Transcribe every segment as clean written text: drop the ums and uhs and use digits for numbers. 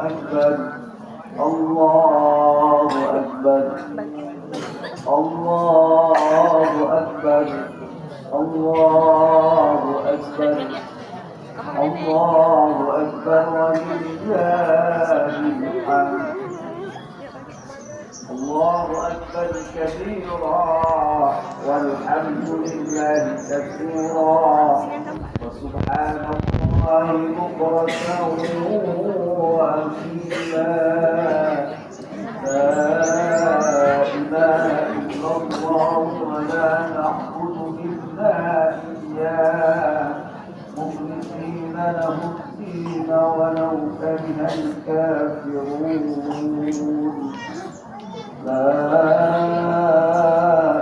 أكبر الله أكبر الله أكبر الله أكبر الله أكبر ولله الحمد الله أكبر كبيرا والحمد لله كثيرا وسبحان الله بكرة وأصيلا لا إله إلا الله ولا نعبد إلا إياه مخلصين له الدين ولو كره الكافرون لا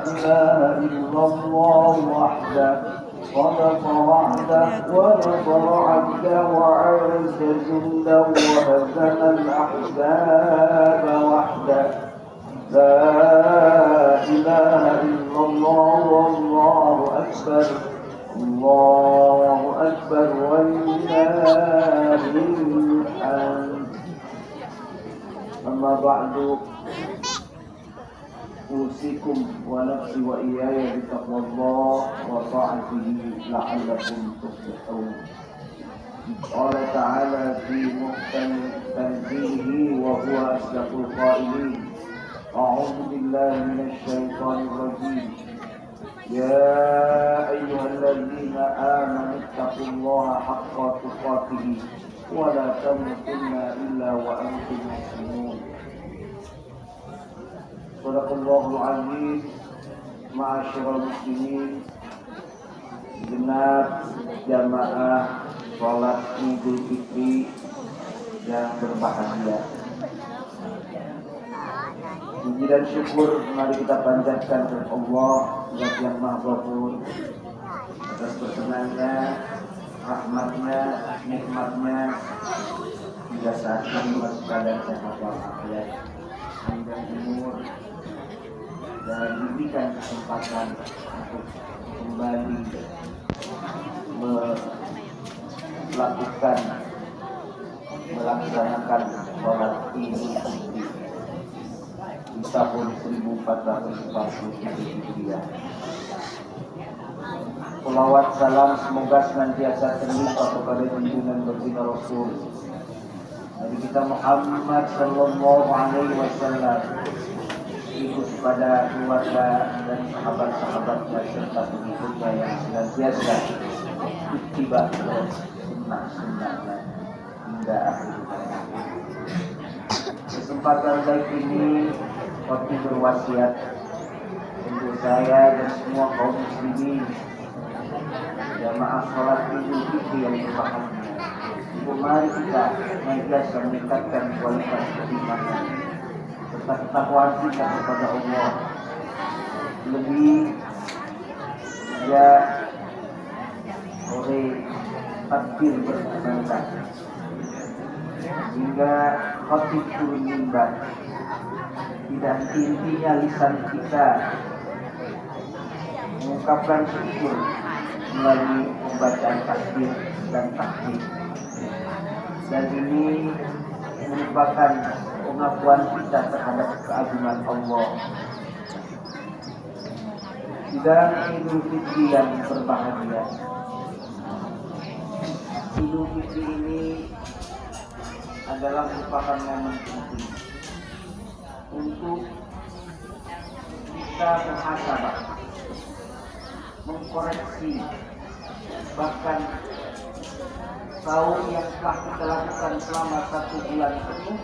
إله إلا الله وحده صدق وعده ونصر عبده وعز جنده وهزم الأحزاب وحده لا إله إلا الله والله أكبر الله أكبر ولله الحمد أما بعد أوصيكم ونفسي وإياي بتقوى الله وطاعته لعلكم تفلحون. قال تعالى في محكم تنزيله وهو أصدق القائلين أعوذ بالله من الشيطان الرجيم يا أيها الذين آمنوا اتقوا الله حق تقاته ولا تموتن إلا وأنتم مسلمون. Sadaqallahul azim. Ma'asyiral muslimin, genap jamaah sholat Idul Fitri yang berbahagia. Puji dan syukur mari kita panjatkan kepada Allah Zat yang Maha Ghafur atas perkenannya, rahmatnya, nikmatnya hingga saat ini masih keadaan sehat walafiat, panjang umur dan diberikan kesempatan untuk kembali melaksanakan sholat Idul Fitri di tahun 1443 Hijriah. Selawat salam semoga senantiasa terlimpah kepada junjungan baginda Rasul Nabi kita Muhammad sallallahu alaihi wasallam, ikut pada keluarga dan sahabat-sahabatnya serta pengikutnya yang senantiasa ittiba sunnah-sunnahnya hingga akhir hayat. Kesempatan baik ini waktu berwasiat untuk saya dan semua kaum muslimin jamaah sholat Idul Fitri yang berbahagia. Mari kita senantiasa meningkatkan kualitas keimanan serta ketakwaan kita kepada Allah, lebih ya oleh takbir berkumandang hingga khatib turun mimbar. Tidak intinya lisan kita mengungkapkan syukur melalui pembacaan takbir dan tahmid, dan ini merupakan pengakuan kita terhadap keagungan Allah. Di dalam Idul Fitri yang berbahagia, Idul Fitri ini adalah merupakan momen penting untuk kita muhasabah, mengkoreksi, bahkan saum yang telah kita lakukan selama 1 bulan penuh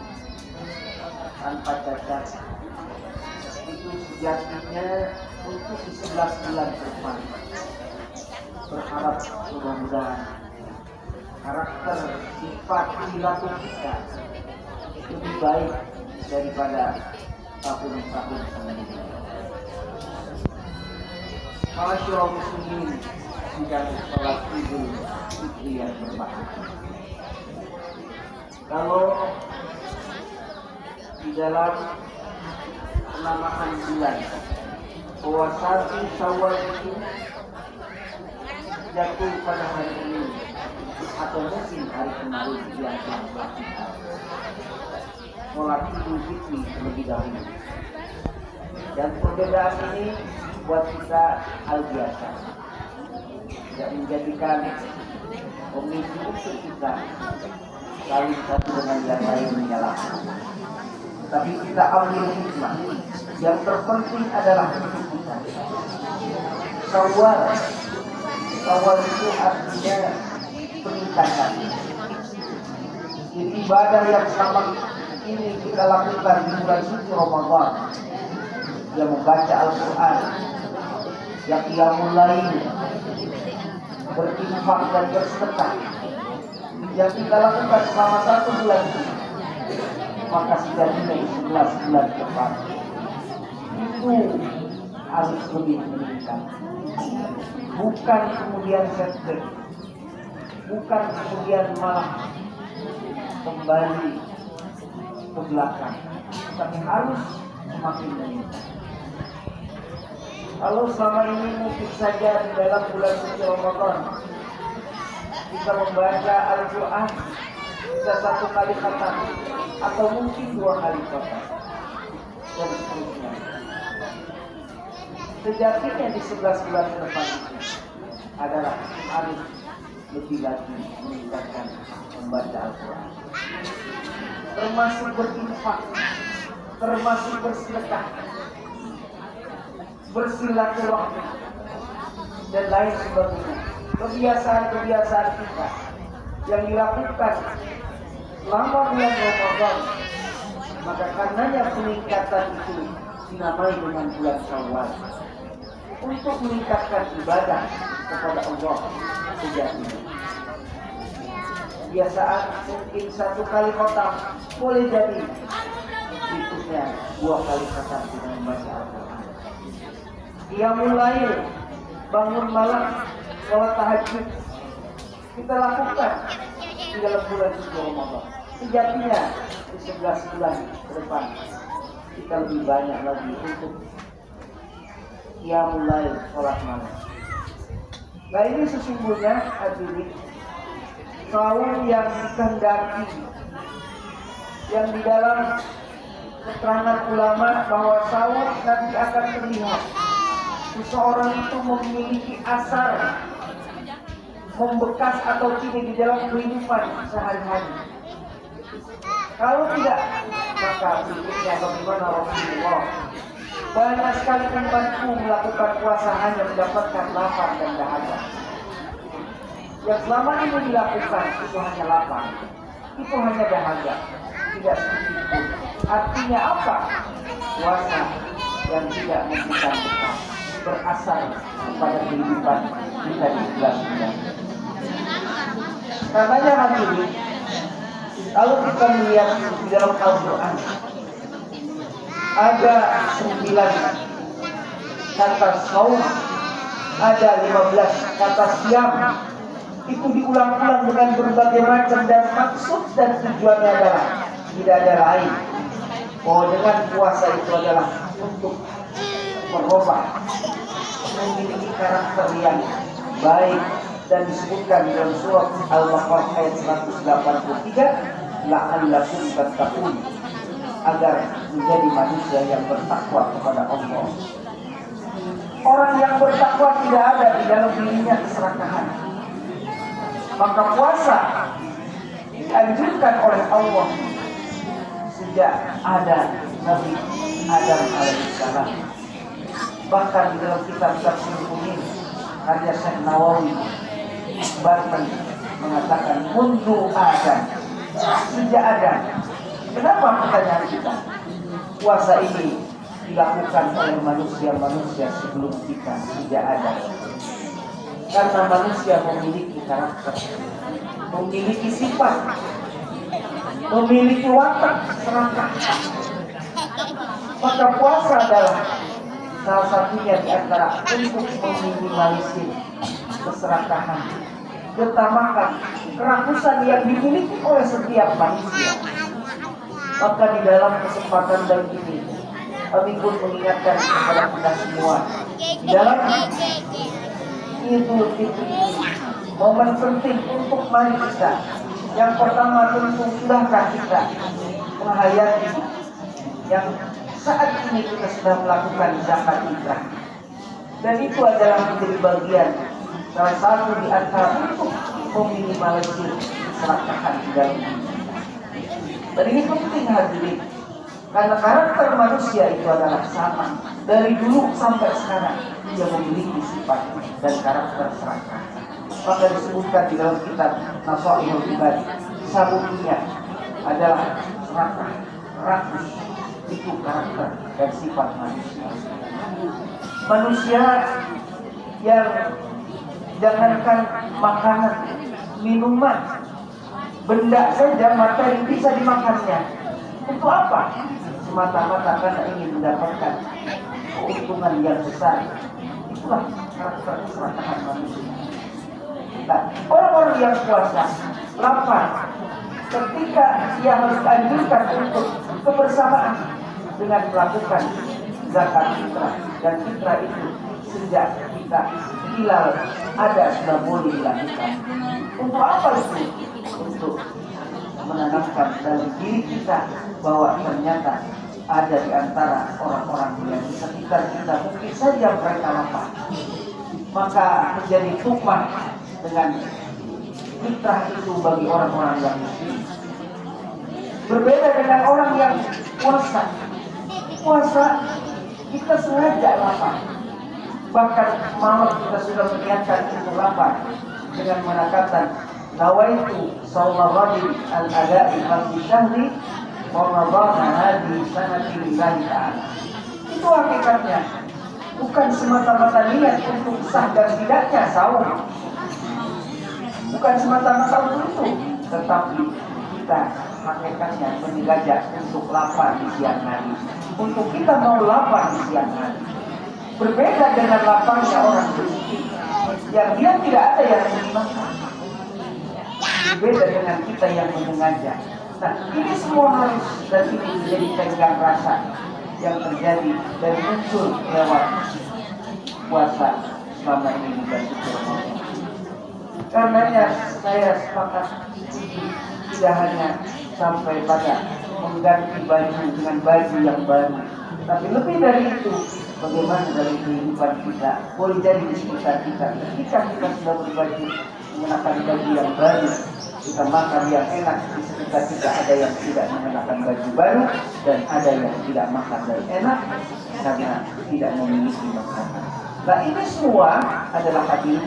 tanpa cacat itu sejatinya untuk 11 bulan ke depan. Berharap mudah-mudahan karakter sifat perilaku kita lebih baik daripada tahun-tahun sebelumnya. Ma'asyiral muslimin, sidang sholat Idul Fitri yang berbahagia. Kalau di dalam penamaan bulan bahwa 1 Syawal itu jatuh pada hari ini atau mungkin hari kemarin yang telah kita, sholat Idul Fitri terlebih dahulu. Dan perbedaan ini buat kita hal biasa, tidak menjadikan pemicu untuk kita saling satu dengan yang lain menyalahkan. Tapi kita ambil hikmah. Yang terpenting adalah untuk kita. Syawal itu artinya peningkatan. Ibadah yang sama ini kita lakukan di bulan suci Ramadan, yang membaca Al-Quran, yang qiyamul lail, berinfak dan bersedekah, yang kita lakukan selama 1 bulan ini, maka sejatinya 11 bulan depan itu harus lebih meningkat. Bukan kemudian setback, bukan kemudian malah kembali ke belakang, tapi harus semakin meningkat. Kalau selama ini mungkin saja di dalam bulan suci Ramadan kita membaca Al-Quran bisa 1 kali khatam atau mungkin 2 kali khatam dan seterusnya. Sejatinya di 11 bulan ke depan adalah harus lebih lagi meningkatkan membaca Al-Quran, termasuk berinfak, termasuk bersedekah, bersilaturahmi dan lain sebagainya. Kebiasaan-kebiasaan kita yang dilakukan selama bulan Ramadan, maka karenanya peningkatan itu dinamai dengan bulan Syawal untuk meningkatkan ibadah kepada Allah sejatinya. Kebiasaan mungkin 1 kali khatam, boleh jadi berikutnya 2 kali khatam dengan membaca Al-Quran. Qiyamul lail, bangun malam, sholat tahajud, kita lakukan di dalam bulan suci Ramadan. Sejatinya di 11 bulan ke depan kita lebih banyak lagi untuk qiyamul lail, sholat malam. Nah ini sesungguhnya hadirin saum yang dikehendaki, yang di dalam keterangan ulama bahwa saum nanti akan terlihat seseorang itu memiliki asar membekas atau tidak di dalam kehidupan sehari-hari. Kalau tidak, maka berikutnya bagaimana Rasulullah banyak sekali membantu melakukan puasa hanya mendapatkan lapar dan dahaga. Yang selama ini dilakukan itu hanya lapar, itu hanya dahaga, tidak sedikit pun. Artinya apa? Puasa yang tidak memberikan bekal, berasal kepada kehidupan kita di 11 bulan. Karenanya hadirin, kalau kita melihat di dalam Al-Quran ada 9 kata saum, ada 15 kata siam. Itu diulang-ulang dengan berbagai macam, dan maksud dan tujuannya adalah tidak ada lain. Oh, dengan puasa itu adalah untuk merubah, memiliki karakter yang baik, dan disebutkan dalam surat Al-Baqarah ayat 183, la'allakum tattaqun, agar menjadi manusia yang bertakwa kepada Allah. Orang yang bertakwa tidak ada di dalam dirinya keserakahan. Maka puasa dianjurkan oleh Allah sejak ada Nabi Adam alaihissalam. Bahkan di dalam kitab Tafsir Mumin karya Syekh Nawawi Barman mengatakan mundu Adam, sejak Adam. Kenapa pertanyaan kita? Puasa ini dilakukan oleh manusia-manusia sebelum kita, sejak Adam. Karena manusia memiliki karakter, memiliki sifat, memiliki watak serakah. Maka puasa adalah salah satunya di antara untuk meminimalisir keserakahan, ketamakan, kerakusan yang dimiliki oleh setiap manusia. Maka di dalam kesempatan dan ini kami pun mengingatkan kepada kita semua, di dalam Idul Fitri, momen penting untuk mari kita. Yang pertama tentu sudahkah kita menghayati yang saat ini kita sedang melakukan zakat fitrah, dan itu adalah menjadi bagian salah satu di antara untuk meminimalisir keserakahan di dalam hidup. Dan ini penting hadirin, karena karakter manusia itu adalah sama dari dulu sampai sekarang, dia memiliki sifat dan karakter serakah. Maka disebutkan di dalam kitab Nasaihul Ibad, sabuknya adalah serakah, rakus. Itu karakter dan sifat manusia. Manusia yang jangankan makanan, minuman, benda saja materi bisa dimakannya. Untuk apa? Semata-mata karena ingin mendapatkan keuntungan yang besar. Itulah karakter keserakahan manusia. Nah, orang-orang yang puasa, lapar, ketika ia harus anjurkan untuk kebersamaan dengan melakukan zakat fitrah, dan fitrah itu sejak kita hilal ada sudah boleh dilakukan. Untuk apa itu? Untuk menanamkan dalam diri kita bahwa ternyata ada di antara orang-orang yang di sekitar kita mungkin saja mereka lapar, maka menjadi tumpah dengan fitrah itu bagi orang-orang yang miskin. Berbeda dengan orang yang puasa. Puasa kita sengaja lapar, bahkan malam kita sudah menyiapkan untuk lapar dengan mengatakan nawaitu shauma ghadin al-ada'i fi syahri Ramadan hadhihi sanati lillahi ta'ala. Itu hakikatnya bukan semata-mata niat untuk sah dan tidaknya saum, bukan semata-mata untuk itu, tetapi kita hakikatnya mengajak untuk lapar di siang hari, untuk kita mau lapar di siang hari. Berbeda dengan laparnya orang miskin yang dia tidak ada yang dimakan. Berbeda dengan kita yang mengajak. Nah, ini semua harus dan ini menjadi tenggang rasa yang terjadi dan muncul lewat puasa selama ini di bulan suci Ramadan. Karenanya saya sepakat tidak hanya sampai pada mengganti baju dengan baju yang baru, tapi lebih dari itu, bagaimana dari kehidupan kita boleh jadi di sekitar kita. Ketika kita sudah berbaju, mengenakan baju yang baru, kita makan yang enak. Di sekitar kita ada yang tidak mengenakan baju baru dan ada yang tidak makan dan enak karena tidak memiliki makanan. Nah, ini semua adalah hadir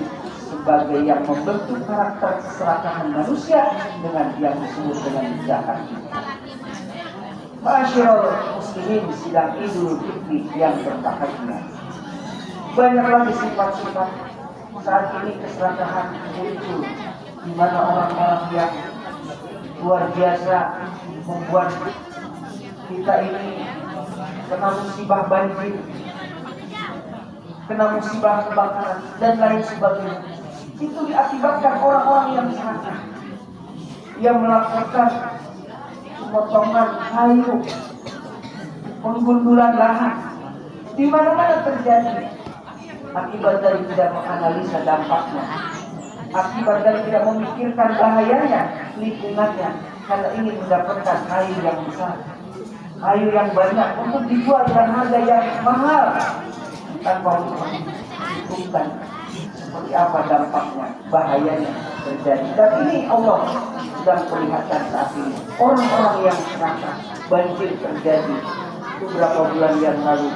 sebagai yang membentuk karakter keserakahan manusia dengan yang disebut dengan zakat. Ma'asyiral muslimin, sidang Idul Fitri yang berbahagia. Banyak lagi sifat-sifat saat ini keserakahan muncul, di mana orang-orang yang luar biasa membuat kita ini kena musibah banjir, kena musibah kebakaran dan lain sebagainya. Itu diakibatkan orang-orang yang serakah, yang melakukan pemotongan kayu, penggundulan lahan, di mana-mana terjadi akibat dari tidak menganalisa dampaknya, akibat dari tidak memikirkan bahayanya lingkungannya, karena ingin mendapatkan kayu yang besar, kayu yang banyak untuk dijual dengan harga yang mahal tanpa memperhitungkan seperti apa dampaknya, bahayanya terjadi. Dan ini Allah sedang perlihatkan saat ini. Orang-orang yang serakah, banjir terjadi beberapa bulan yang lalu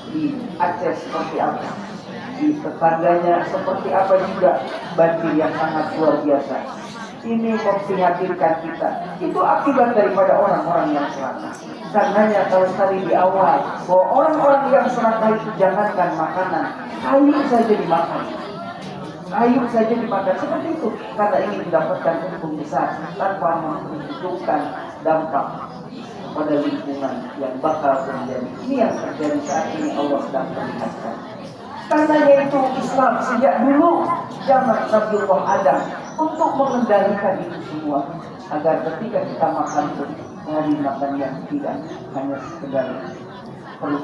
di Aceh seperti apa, di tetangganya seperti apa juga banjir yang sangat luar biasa. Ini memprihatinkan kita. Itu akibat daripada orang-orang yang serakah. Karenanya kalau tadi di awal bahwa orang-orang yang serakah itu jangankan makanan, kayu saja dimakan. Kayu saja dimakan seperti itu karena ingin mendapatkan untung besar tanpa memperhitungkan dampak pada lingkungan yang bakal terjadi. Ini yang terjadi saat ini, Allah sedang perlihatkan. Karena yaitu Islam sejak dulu zaman Nabiullah Adam untuk mengendalikan itu semua, agar ketika kita makan pun hari makan yang tidak hanya sekedar perut